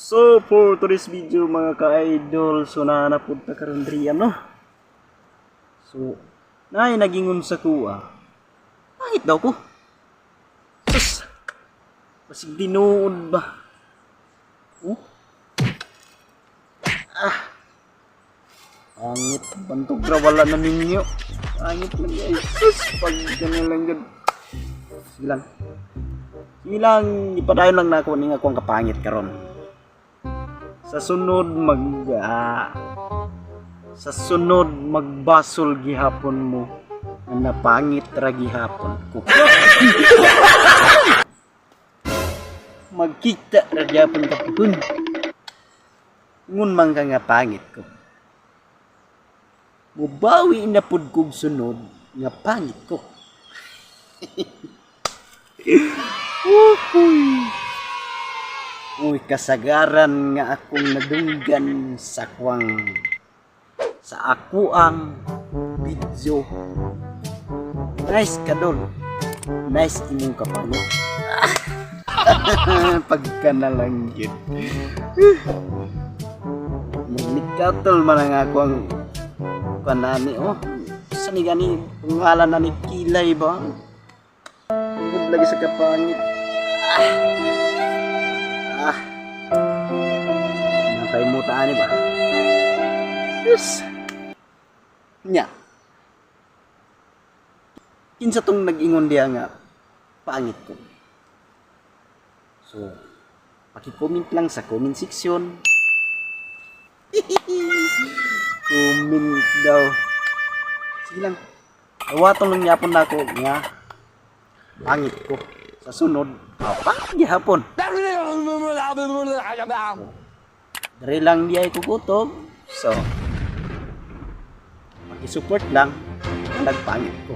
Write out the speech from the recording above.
So for today's video mga ka-idol, so napunta karon diri no. So nagingon sa kuha. Pangit daw ko. Sus. Basig dinuod ba? Oh? Pangit, bantog ra wala na ninyo. Pangit lang guys. Sus, pag ganyan lang yun. Sige lang. Sige lang, ipadayon lang na ako ning akong kapangit karon. Sa sunod magbasol gihapon mo na napangit ra gihapon ko. Magkita ra gihapon ka pun. Ngun man ka nga pangit ko. Mubawi na pud kog sunod nga pangit ko. Uy, kasagaran nga akong nadunggan sa akuang video. Nice kadol. Nice imong kapangit. Pagka na lang yun. Nagkatol man ang akuang kanani. Oh, saan ni gani pangalan na ni Kilay ba? Tungkol lagi sa kapangit. Nakaimutaan ba? Yes. Nya. Kinsa tong nag-ingon diya nga pangit ko. So, paki-comment lang sa comment section. Comment daw. Sige lang. Awaton lang yapon na ako nga pangit ko. Sa sunod, pangit gihapon. Dari lang diay kukutob. So, paki-support lang. Nagpangit ko.